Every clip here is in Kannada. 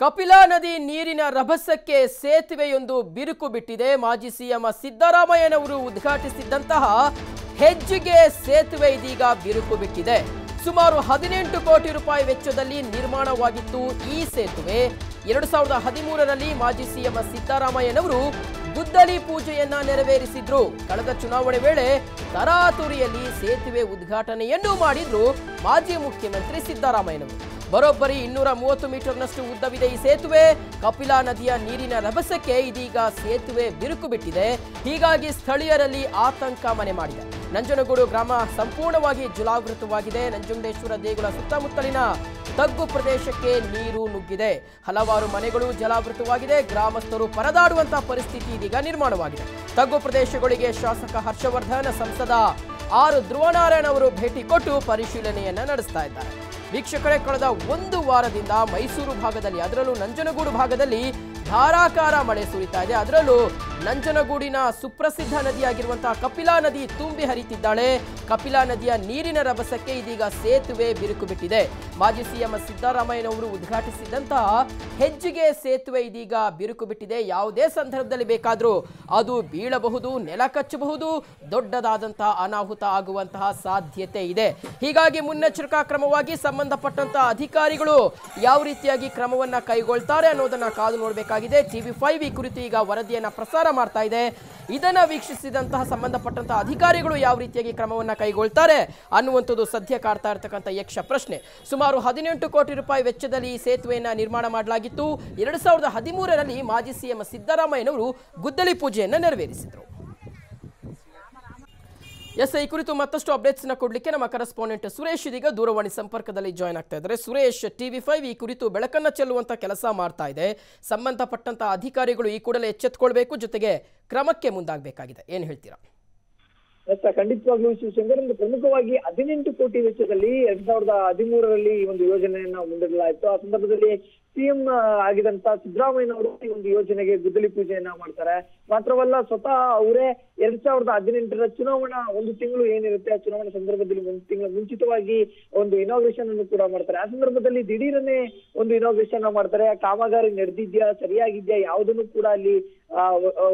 ಕಪಿಲಾ ನದಿ ನೀರಿನ ರಭಸಕ್ಕೆ ಸೇತುವೆಯೊಂದು ಬಿರುಕು ಬಿಟ್ಟಿದೆ. ಮಾಜಿ ಸಿಎಂ ಸಿದ್ದರಾಮಯ್ಯನವರು ಉದ್ಘಾಟಿಸಿದ್ದಂತಹ ಹೆಜ್ಜಿಗೆ ಸೇತುವೆ ಇದೀಗ ಬಿರುಕು ಬಿಟ್ಟಿದೆ. ಸುಮಾರು 18 ಕೋಟಿ ರೂಪಾಯಿ ವೆಚ್ಚದಲ್ಲಿ ನಿರ್ಮಾಣವಾಗಿತ್ತು ಈ ಸೇತುವೆ. 2013ರಲ್ಲಿ ಮಾಜಿ ಸಿಎಂ ಸಿದ್ದರಾಮಯ್ಯನವರು ಗುದ್ದಲಿ ಪೂಜೆಯನ್ನ ನೆರವೇರಿಸಿದ್ರು. ಕಳೆದ ಚುನಾವಣೆ ವೇಳೆ ತರಾತುರಿಯಲ್ಲಿ ಸೇತುವೆ ಉದ್ಘಾಟನೆಯನ್ನೂ ಮಾಡಿದ್ರು ಮಾಜಿ ಮುಖ್ಯಮಂತ್ರಿ ಸಿದ್ದರಾಮಯ್ಯನವರು. ಬರೋಬ್ಬರಿ 230 ಮೀಟರ್ನಷ್ಟು ಉದ್ದವಿದೆ ಈ ಸೇತುವೆ. ಕಪಿಲಾ ನದಿಯ ನೀರಿನ ರಭಸಕ್ಕೆ ಇದೀಗ ಸೇತುವೆ ಬಿರುಕು ಬಿಟ್ಟಿದೆ. ಹೀಗಾಗಿ ಸ್ಥಳೀಯರಲ್ಲಿ ಆತಂಕ ಮನೆ ಮಾಡಿದೆ. ನಂಜನಗೂಡು ಗ್ರಾಮ ಸಂಪೂರ್ಣವಾಗಿ ಜಲಾವೃತವಾಗಿದೆ. ನಂಜುಂಡೇಶ್ವರ ದೇಗುಲ ಸುತ್ತಮುತ್ತಲಿನ ತಗ್ಗು ಪ್ರದೇಶಕ್ಕೆ ನೀರು ನುಗ್ಗಿದೆ. ಹಲವಾರು ಮನೆಗಳು ಜಲಾವೃತವಾಗಿದೆ. ಗ್ರಾಮಸ್ಥರು ಪರದಾಡುವಂತಹ ಪರಿಸ್ಥಿತಿ ಇದೀಗ ನಿರ್ಮಾಣವಾಗಿದೆ. ತಗ್ಗು ಪ್ರದೇಶಗಳಿಗೆ ಶಾಸಕ ಹರ್ಷವರ್ಧನ್, ಸಂಸದ ಆರ್ ಧ್ರುವನಾರಾಯಣ್ ಅವರು ಭೇಟಿ ಕೊಟ್ಟು ಪರಿಶೀಲನೆಯನ್ನ ನಡೆಸ್ತಾ ಇದ್ದಾರೆ. ವೀಕ್ಷಕರೇ, ಕಳೆದ ಒಂದು ವಾರದಿಂದ ಮೈಸೂರು ಭಾಗದಲ್ಲಿ, ಅದರಲ್ಲೂ ನಂಜನಗೂಡು ಭಾಗದಲ್ಲಿ ಧಾರಾಕಾರ ಮಳೆ ಸುರಿತಾ ಇದೆ. ಅದರಲ್ಲೂ ನಂಜನಗೂಡಿನ ಸುಪ್ರಸಿದ್ಧ ನದಿಯಾಗಿರುವಂತಹ ಕಪಿಲಾ ನದಿ ತುಂಬಿ ಹರಿತಿದ್ದಾಳೆ. ಕಪಿಲಾ ನದಿಯ ನೀರಿನ ರಭಸಕ್ಕೆ ಇದೀಗ ಸೇತುವೆ ಬಿರುಕು ಬಿಟ್ಟಿದೆ. ಮಾಜಿ ಸಿಎಂ ಸಿದ್ದರಾಮಯ್ಯನವರು ಉದ್ಘಾಟಿಸಿದಂತಹ ಹೆಜ್ಜಿಗೆ ಸೇತುವೆ ಇದೀಗ ಬಿರುಕು ಬಿಟ್ಟಿದೆ. ಯಾವುದೇ ಸಂದರ್ಭದಲ್ಲಿ ಬೇಕಾದರೂ ಅದು ಬೀಳಬಹುದು, ನೆಲ ಕಚ್ಚಬಹುದು, ದೊಡ್ಡದಾದಂತಹ ಅನಾಹುತ ಆಗುವಂತಹ ಸಾಧ್ಯತೆ ಇದೆ. ಹೀಗಾಗಿ ಮುನ್ನೆಚ್ಚರಿಕಾ ಕ್ರಮವಾಗಿ ಸಂಬಂಧಪಟ್ಟಂತಹ ಅಧಿಕಾರಿಗಳು ಯಾವ ರೀತಿಯಾಗಿ ಕ್ರಮವನ್ನ ಕೈಗೊಳ್ತಾರೆ ಅನ್ನೋದನ್ನ ಕಾದು ನೋಡಬೇಕಾಗಿದೆ. TV5 ಈ ಕುರಿತು ಈಗ ವರದಿಯನ್ನ ಪ್ರಸಾರ ಮಾಡ್ತಾ ಇದೆ. ಇದನ್ನ ವೀಕ್ಷಿಸಿದಂತಹ ಸಂಬಂಧಪಟ್ಟಂತಹ ಅಧಿಕಾರಿಗಳು ಯಾವ ರೀತಿಯಾಗಿ ಕ್ರಮವನ್ನ ಕೈಗೊಳ್ತಾರೆ ಅನ್ನುವಂಥದ್ದು ಸದ್ಯ ಕಾಡ್ತಾ ಇರತಕ್ಕಂಥ ಯಕ್ಷ ಪ್ರಶ್ನೆ. ಸುಮಾರು 18 ಕೋಟಿ ರೂಪಾಯಿ ವೆಚ್ಚದಲ್ಲಿ ಈ ಸೇತುವೆಯನ್ನ ನಿರ್ಮಾಣ ಮಾಡಲಾಗಿತ್ತು. 2013ರಲ್ಲಿ ಮಾಜಿ ಸಿಎಂ ಸಿದ್ದರಾಮಯ್ಯನವರು ಗುದ್ದಲಿ ಪೂಜೆಯನ್ನ ನೆರವೇರಿಸಿದರು. ಈ ಕುರಿತು ಮತ್ತಷ್ಟು ಅಪ್ಡೇಟ್ಸ್ ಕೊಡಲಿಕ್ಕೆ ನಮ್ಮ ಕರೆಸ್ಪಾಂಡೆಂಟ್ ಸುರೇಶ್ ಇದೀಗ ದೂರವಾಣಿ ಸಂಪರ್ಕದಲ್ಲಿ ಜಾಯ್ನ್ ಆಗ್ತಾ ಇದ್ದಾರೆ. ಸುರೇಶ್, TV5 ಈ ಕುರಿತು ಬೆಳಕನ್ನು ಚೆಲ್ಲುವಂತ ಕೆಲಸ ಮಾಡ್ತಾ ಇದೆ. ಸಂಬಂಧಪಟ್ಟಂತ ಅಧಿಕಾರಿಗಳು ಈ ಕೂಡಲೇ ಎಚ್ಚೆತ್ತುಕೊಳ್ಬೇಕು, ಜೊತೆಗೆ ಕ್ರಮಕ್ಕೆ ಮುಂದಾಗಬೇಕಾಗಿದೆ. ಏನ್ ಹೇಳ್ತೀರಾ? ಖಂಡಿತವಾಗ್ಲೂ ಶಿವಶಂಕರ್, ಪ್ರಮುಖವಾಗಿ 18 ಕೋಟಿ ವೆಚ್ಚದಲ್ಲಿ 2013ರಲ್ಲಿ ಈ ಒಂದು ಯೋಜನೆಯನ್ನ ಮುಂದಿಡಲಾಯಿತು. ಆ ಸಂದರ್ಭದಲ್ಲಿ ಸಿಎಂ ಆಗಿದಂತ ಸಿದ್ದರಾಮಯ್ಯನವರು ಈ ಒಂದು ಯೋಜನೆಗೆ ಗುದ್ದಲಿ ಪೂಜೆಯನ್ನ ಮಾಡ್ತಾರೆ. ಮಾತ್ರವಲ್ಲ, ಸ್ವತಃ ಅವರೇ 2018ರ ಚುನಾವಣಾ ಒಂದು ತಿಂಗಳು ಏನಿರುತ್ತೆ, ಆ ಚುನಾವಣಾ ಸಂದರ್ಭದಲ್ಲಿ ಒಂದು ತಿಂಗಳ ಮುಂಚಿತವಾಗಿ ಒಂದು ಇನಾಗ್ರೇಷನ್ ಅನ್ನು ಕೂಡ ಮಾಡ್ತಾರೆ. ಆ ಸಂದರ್ಭದಲ್ಲಿ ದಿಢೀರನ್ನೇ ಒಂದು ಇನಾಗ್ರೇಷನ್ ಮಾಡ್ತಾರೆ. ಕಾಮಗಾರಿ ನಡೆದಿದ್ಯಾ, ಸರಿಯಾಗಿದ್ಯಾ, ಯಾವುದನ್ನು ಕೂಡ ಅಲ್ಲಿ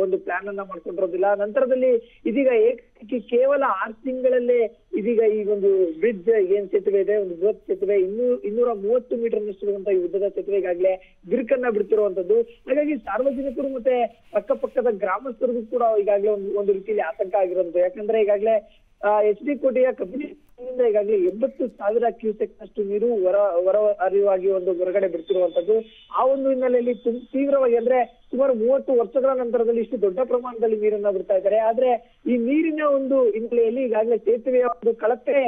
ಒಂದು ಪ್ಲಾನ್ ಅನ್ನ ಮಾಡ್ಕೊಂಡಿರೋದಿಲ್ಲ. ನಂತರದಲ್ಲಿ ಇದೀಗ ಏಕಾಏಕಿ ಕೇವಲ 6 ತಿಂಗಳಲ್ಲೇ ಇದೀಗ ಈ ಒಂದು ಬ್ರಿಡ್ಜ್ ಏನ್ ಸೇತುವೆ ಇದೆ, ಒಂದು ಬೃಹತ್ ಸೇತುವೆ, 230 ಮೀಟರ್ನಷ್ಟು ಇರುವಂತಹ ಈ ಉದ್ದದ ಸೇತುವೆ ಈಗಾಗಲೇ ಬಿರುಕನ್ನ ಬಿಡ್ತಿರುವಂತದ್ದು. ಹಾಗಾಗಿ ಸಾರ್ವಜನಿಕರು ಮತ್ತೆ ಅಕ್ಕಪಕ್ಕದ ಗ್ರಾಮಸ್ಥರಿಗೂ ಕೂಡ ಈಗಾಗಲೇ ಒಂದು ರೀತಿಯಲ್ಲಿ ಆತಂಕ ಆಗಿರೋದು. ಯಾಕಂದ್ರೆ ಈಗಾಗಲೇ HD ಕೋಟೆಯ ಕಬಿನಿಂದ ಈಗಾಗಲೇ 80,000 ಕ್ಯೂಸೆಕ್ ನಷ್ಟು ನೀರು ಹೊರ ಹರಿವಾಗಿ ಒಂದು ಹೊರಗಡೆ ಬಿಡ್ತಿರುವಂತದ್ದು. ಆ ಒಂದು ಹಿನ್ನೆಲೆಯಲ್ಲಿ ತೀವ್ರವಾಗಿ, ಅಂದ್ರೆ ಸುಮಾರು 30 ವರ್ಷಗಳ ನಂತರದಲ್ಲಿ ಇಷ್ಟು ದೊಡ್ಡ ಪ್ರಮಾಣದಲ್ಲಿ ನೀರನ್ನ ಬಿಡ್ತಾ ಇದ್ದಾರೆ. ಆದ್ರೆ ಈ ನೀರಿನ ಒಂದು ಹಿನ್ನೆಲೆಯಲ್ಲಿ ಈಗಾಗಲೇ ಸೇತುವೆಯ ಒಂದು ಕಳಪೆ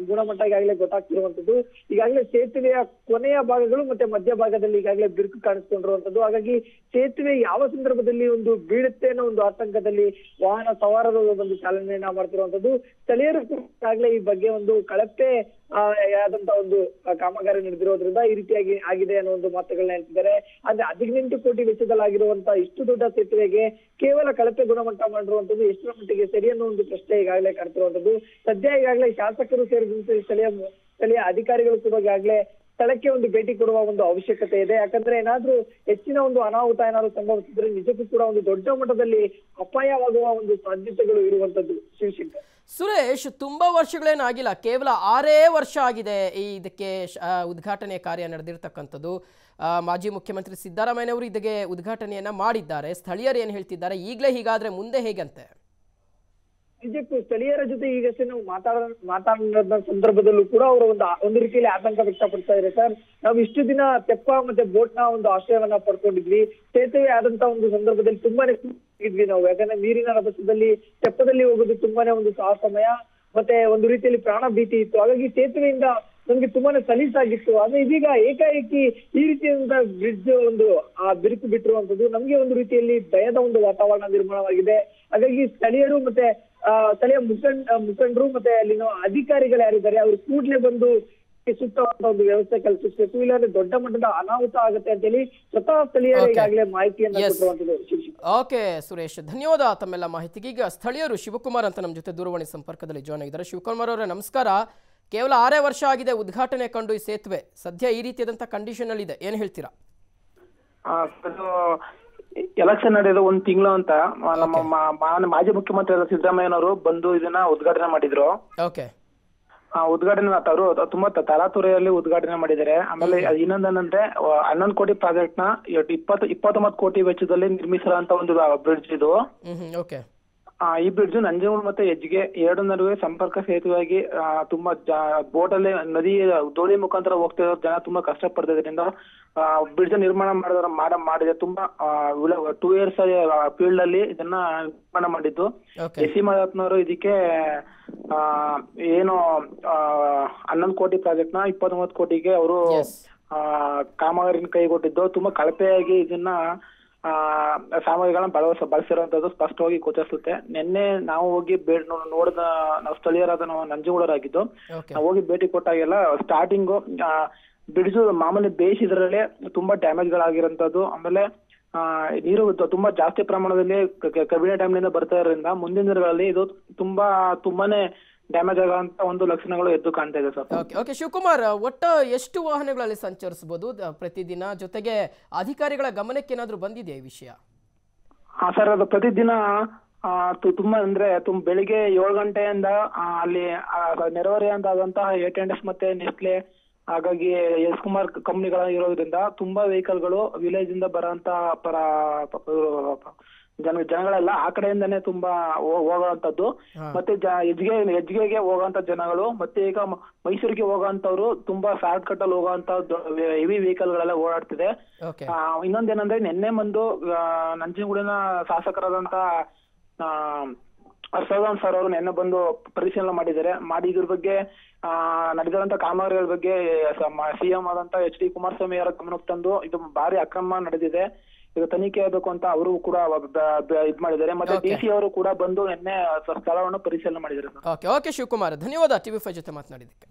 ಗುಣಮಟ್ಟ ಈಗಾಗಲೇ ಗೊತ್ತಾಗ್ತಿರುವಂತದ್ದು. ಈಗಾಗಲೇ ಸೇತುವೆಯ ಕೊನೆಯ ಭಾಗಗಳು ಮತ್ತೆ ಮಧ್ಯ ಭಾಗದಲ್ಲಿ ಈಗಾಗಲೇ ಬಿರುಕು ಕಾಣಿಸ್ಕೊಂಡಿರುವಂತದ್ದು. ಹಾಗಾಗಿ ಸೇತುವೆ ಯಾವ ಸಂದರ್ಭದಲ್ಲಿ ಒಂದು ಬೀಳುತ್ತೆ ಅನ್ನೋ ಒಂದು ಆತಂಕದಲ್ಲಿ ವಾಹನ ಸವಾರರು ಒಂದು ಚಾಲನೆಯನ್ನ ಮಾಡ್ತಿರುವಂತದ್ದು. ಸ್ಥಳೀಯರು ಈಗಾಗಲೇ ಈ ಬಗ್ಗೆ ಒಂದು ಕಳಪೆ ಆದಂತ ಒಂದು ಕಾಮಗಾರಿ ನಡೆದಿರೋದ್ರಿಂದ ಈ ರೀತಿಯಾಗಿ ಆಗಿದೆ ಅನ್ನೋ ಒಂದು ಮಾತುಗಳನ್ನ ಹೇಳ್ತಿದ್ದಾರೆ. ಆದ್ರೆ 18 ಕೋಟಿ ವೆಚ್ಚದಲ್ಲಾಗಿರುವಂತಹ ಇಷ್ಟು ದೊಡ್ಡ ಸೇತುವೆಗೆ ಕೇವಲ ಕಳಪೆ ಗುಣಮಟ್ಟ ಮಾಡಿರುವಂತದ್ದು ಎಷ್ಟರ ಮಟ್ಟಿಗೆ ಸರಿ ಅನ್ನೋ ಒಂದು ಪ್ರಶ್ನೆ ಈಗಾಗಲೇ ಕಾಡ್ತಿರುವಂತದ್ದು. ಸದ್ಯ ಈಗಾಗಲೇ ಶಾಸಕರು ಸೇರಿದಂತೆ ಸ್ಥಳೀಯ ಅಧಿಕಾರಿಗಳು ಕೂಡ ಈಗಾಗಲೇ ಸ್ಥಳಕ್ಕೆ ಒಂದು ಭೇಟಿ ಕೊಡುವ ಒಂದು ಅವಶ್ಯಕತೆ ಇದೆ. ಯಾಕಂದ್ರೆ ಏನಾದ್ರೂ ಹೆಚ್ಚಿನ ಒಂದು ಅನಾಹುತ ಏನಾದ್ರು ಸಂಭವಿಸಿದ್ರೆ ನಿಜಕ್ಕೂ ಕೂಡ ಒಂದು ದೊಡ್ಡ ಮಟ್ಟದಲ್ಲಿ ಅಪಾಯವಾಗುವ ಒಂದು ಸಾಧ್ಯತೆಗಳು ಇರುವಂತದ್ದು. ಶಿವಶಂಕರ್, ಸುರೇಶ್, ತುಂಬಾ ವರ್ಷಗಳೇನಾಗಿಲ್ಲ, ಕೇವಲ 6 ವರ್ಷ ಆಗಿದೆ ಇದಕ್ಕೆ ಉದ್ಘಾಟನೆ ಕಾರ್ಯ ನಡೆದಿರ್ತಕ್ಕಂಥದ್ದು. ಮಾಜಿ ಮುಖ್ಯಮಂತ್ರಿ ಸಿದ್ದರಾಮಯ್ಯನವರು ಇದಕ್ಕೆ ಉದ್ಘಾಟನೆಯನ್ನ ಮಾಡಿದ್ದಾರೆ. ಸ್ಥಳೀಯರು ಏನ್ ಹೇಳ್ತಿದ್ದಾರೆ? ಈಗಲೇ ಹೀಗಾದ್ರೆ ಮುಂದೆ ಹೇಗಂತೆ? ನಿಜಕ್ಕೂ ಸ್ಥಳೀಯರ ಜೊತೆ ಈಗಷ್ಟೇ ನಾವು ಮಾತಾಡಿದ ಸಂದರ್ಭದಲ್ಲೂ ಕೂಡ ಅವರು ಒಂದು ರೀತಿಯಲ್ಲಿ ಆತಂಕ ವ್ಯಕ್ತಪಡ್ತಾ ಇದ್ದಾರೆ. ಸರ್, ನಾವು ಇಷ್ಟು ದಿನ ತೆಪ್ಪ ಮತ್ತೆ ಬೋಟ್ ನ ಒಂದು ಆಶ್ರಯವನ್ನ ಪಡ್ಕೊಂಡಿದ್ವಿ. ಸೇತುವೆ ಆದಂತ ಒಂದು ಸಂದರ್ಭದಲ್ಲಿ ತುಂಬಾನೇ ಇದ್ವಿ ನಾವು. ಯಾಕಂದ್ರೆ ನೀರಿನ ರಭಸದಲ್ಲಿ ತೆಪ್ಪದಲ್ಲಿ ಹೋಗೋದು ತುಂಬಾನೇ ಒಂದು ಸಾಹಸಮಯ ಮತ್ತೆ ಒಂದು ರೀತಿಯಲ್ಲಿ ಪ್ರಾಣ ಭೀತಿ ಇತ್ತು. ಹಾಗಾಗಿ ಸೇತುವೆಯಿಂದ ನಮ್ಗೆ ತುಂಬಾನೇ ಸಲೀಸಾಗಿತ್ತು. ಆದ್ರೆ ಇದೀಗ ಏಕಾಏಕಿ ಈ ರೀತಿಯಾದಂತಹ ಬ್ರಿಡ್ಜ್ ಒಂದು ಬಿರುಕು ಬಿಟ್ಟಿರುವಂತದ್ದು ನಮ್ಗೆ ಒಂದು ರೀತಿಯಲ್ಲಿ ಭಯದ ಒಂದು ವಾತಾವರಣ ನಿರ್ಮಾಣವಾಗಿದೆ. ಹಾಗಾಗಿ ಸ್ಥಳೀಯರು ಮತ್ತೆ ಸ್ಥಳೀಯ ಮುಖಂಡರು ಮತ್ತೆ ಅಲ್ಲಿನ ಅಧಿಕಾರಿಗಳು ಯಾರಿದ್ದಾರೆ ಅವರು ಕೂಡಲೇ ಬಂದು ಸೂಕ್ತವಾದ ಒಂದು ವ್ಯವಸ್ಥೆ ಕಲ್ಪಿಸಬೇಕು. ಇಲ್ಲಾಂದ್ರೆ ದೊಡ್ಡ ಮಟ್ಟದ ಅನಾಹುತ ಆಗುತ್ತೆ ಅಂತ ಹೇಳಿ ಸ್ವತಃ ಸ್ಥಳೀಯರು ಈಗಾಗಲೇ ಮಾಹಿತಿಯನ್ನು ಕೊಟ್ಟಿರುವಂತದ್ದು. ಓಕೆ ಸುರೇಶ್, ಧನ್ಯವಾದ ತಮ್ಮೆಲ್ಲ ಮಾಹಿತಿಗೆ. ಈಗ ಸ್ಥಳೀಯರು ಶಿವಕುಮಾರ್ ಅಂತ ನಮ್ಮ ಜೊತೆ ದೂರವಾಣಿ ಸಂಪರ್ಕದಲ್ಲಿ ಜಾಯ್ನ್ ಆಗಿದ್ದಾರೆ. ಶಿವಕುಮಾರ್ ಅವರೇ ನಮಸ್ಕಾರ. ಕೇವಲ 6 ವರ್ಷ ಆಗಿದೆ ಉದ್ಘಾಟನೆ ಕಂಡು ಈ ಸೇತುವೆ, ಸದ್ಯ ಈ ರೀತಿಯಾದಂಥ ಕಂಡೀಷನ್ ಅಲ್ಲಿ ಇದೆ, ಏನು ಹೇಳ್ತೀರಾ? ಅದು ಎಲೆಕ್ಷನ್ ನಡೆಯೋದು 1 ತಿಂಗಳು ಅಂತ ನಮ್ಮ ಮಾಜಿ ಮುಖ್ಯಮಂತ್ರಿ ಸಿದ್ದರಾಮಯ್ಯನವರು ಬಂದು ಇದನ್ನ ಉದ್ಘಾಟನೆ ಮಾಡಿದ್ರು. ಓಕೆ. ಉದ್ಘಾಟನೆ ಅವರು ತುಂಬಾ ತರಾತುರಿಯಲ್ಲಿ ಉದ್ಘಾಟನೆ ಮಾಡಿದ್ದಾರೆ. ಆಮೇಲೆ ಇನ್ನೊಂದೇನಂದ್ರೆ 11 ಕೋಟಿ ಪ್ರಾಜೆಕ್ಟ್ ನ 29 ಕೋಟಿ ವೆಚ್ಚದಲ್ಲಿ ನಿರ್ಮಿಸಿರುವಂತ ಒಂದು ಬ್ರಿಡ್ಜ್ ಇದು. ಈ ಬ್ರಿಡ್ಜ್ ನಂಜನಗೂಡು ಮತ್ತೆ ಹೆಜ್ಗೆ ಎರಡು ನಡುವೆ ಸಂಪರ್ಕ ಸೇತುವೆಯಾಗಿ ತುಂಬಾ ಬೋಟ್ ಅಲ್ಲಿ ನದಿ ದೋಣಿ ಮುಖಾಂತರ ಹೋಗ್ತಿರೋ ಜನ ತುಂಬಾ ಕಷ್ಟ ಪಡ್ತಿದ್ರಿಂದ ಬ್ರಿಡ್ಜ್ ನಿರ್ಮಾಣ ಮಾಡಿದೆ. ತುಂಬಾ 2 years ಫೀಲ್ಡ್ ಅಲ್ಲಿ ಇದನ್ನ ನಿರ್ಮಾಣ ಮಾಡಿದ್ದು. ಎಸ್ ಸಿ ಮಾದಪ್ಪನವರು ಇದಕ್ಕೆ ಏನು 11 ಕೋಟಿ ಪ್ರಾಜೆಕ್ಟ್ ನ 29 ಕೋಟಿಗೆ ಅವರು ಕಾಮಗಾರಿನ ಕೈಗೊಟ್ಟಿದ್ದು. ತುಂಬಾ ಕಳಪೆಯಾಗಿ ಇದನ್ನ ಸಾಮಗ್ರಿಗಳನ್ನ ಬಳಸಿರುವಂತದ್ದು ಸ್ಪಷ್ಟವಾಗಿ ಗೋಚರಿಸುತ್ತೆ. ನಿನ್ನೆ ನಾವು ಹೋಗಿ ನೋಡಿದ ನಾವು ಸ್ಥಳೀಯರಾದ ನಾವು ನಂಜನಗೂಡರಾಗಿದ್ದು ನಾವು ಹೋಗಿ ಭೇಟಿ ಕೊಟ್ಟಾಗೆಲ್ಲ ಸ್ಟಾರ್ಟಿಂಗು ಬ್ರಿಡ್ಜ್ ಮಾಮೂಲಿ ಬೇಯಿಸಿದ್ರಲ್ಲೇ ತುಂಬಾ ಡ್ಯಾಮೇಜ್ ಗಳಾಗಿರೋಂಥದ್ದು. ಆಮೇಲೆ ನೀರು ತುಂಬಾ ಜಾಸ್ತಿ ಪ್ರಮಾಣದಲ್ಲಿ ಕಬಿನಿ ಡ್ಯಾಮ್ ನಿಂದ ಬರ್ತಾ ಇರೋದ್ರಿಂದ ಮುಂದಿನ ದಿನಗಳಲ್ಲಿ ಇದು ತುಂಬಾನೇ ಡ್ಯಾಮೇಜ್ ಆಗುವಂತ ಒಂದು ಲಕ್ಷಣಗಳು ಎದ್ದು ಕಾಣ್ತಾ ಇದೆ ಸರ್. ಓಕೆ ಶಿವಕುಮಾರ್, ಒಟ್ಟು ಎಷ್ಟು ವಾಹನಗಳಲ್ಲಿ ಸಂಚರಿಸಬಹುದು ಪ್ರತಿದಿನ? ಜೊತೆಗೆ ಅಧಿಕಾರಿಗಳ ಗಮನಕ್ಕೆ ಏನಾದ್ರು ಬಂದಿದೆ ಈ ವಿಷಯ? ಸರ್, ಅದು ಪ್ರತಿದಿನ ತುಂಬಾ ಅಂದ್ರೆ ಬೆಳಿಗ್ಗೆ 7 ಗಂಟೆಯಿಂದ ಅಲ್ಲಿ ನೆರೆಹೊರೆಯಾದಂತಹ ಏಟೆಂಡಸ್ ಮತ್ತೆ ನೆಸ್ಲೆ ಹಾಗಾಗಿ ಎಸ್ ಕುಮಾರ್ ಕಂಪ್ನಿಗಳ ಇರೋದ್ರಿಂದ ತುಂಬಾ ವೆಹಿಕಲ್ಗಳು ವಿಲೇಜ್ ಇಂದ ಬರೋಂತ ಜನಗಳೆಲ್ಲ ಆ ಕಡೆಯಿಂದಾನೇ ತುಂಬಾ ಹೋಗುವಂತದ್ದು. ಮತ್ತೆ ಹೆಜ್ಗೆಗೆ ಹೋಗುವಂತ ಜನಗಳು ಮತ್ತೆ ಈಗ ಮೈಸೂರಿಗೆ ಹೋಗುವಂತವ್ರು ತುಂಬಾ ಶಾರ್ಟ್ ಕಟ್ ಅಲ್ಲಿ ಹೋಗುವಂತ ಹೆವಿ ವೆಹಿಕಲ್ ಗಳೆಲ್ಲ ಓಡಾಡ್ತಿದೆ. ಇನ್ನೊಂದೇನಂದ್ರೆ ನಿನ್ನೆ ಬಂದು ನಂಜನಗೂಡಿನ ಶಾಸಕರಾದಂತ ಹರ್ಷವರ್ಧನ್ ಸರ್ ಅವರು ನಿನ್ನೆ ಬಂದು ಪರಿಶೀಲನೆ ಮಾಡಿ ಇದ್ರ ಬಗ್ಗೆ ನಡೆದಿರುವಂತ ಕಾಮಗಾರಿಗಳ ಬಗ್ಗೆ ಸಿಎಂ ಆದಂತ HD ಕುಮಾರಸ್ವಾಮಿ ಅವರ ಗಮನಕ್ಕೆ ತಂದು ಇದು ಭಾರಿ ಅಕ್ರಮ ನಡೆದಿದೆ, ಇದು ತನಿಖೆ ಆಗಬೇಕು ಅಂತ ಅವರು ಕೂಡ ಇದ್ ಮಾಡಿದ್ದಾರೆ. ಮತ್ತೆ DC ಅವರು ಕೂಡ ಬಂದು ನಿನ್ನೆ ಸ್ಥಳವನ್ನು ಪರಿಶೀಲನೆ ಮಾಡಿದ್ದಾರೆ. ಓಕೆ ಶಿವಕುಮಾರ್, ಧನ್ಯವಾದ TV5 ಜೊತೆ ಮಾತನಾಡಿದ್ದಕ್ಕೆ.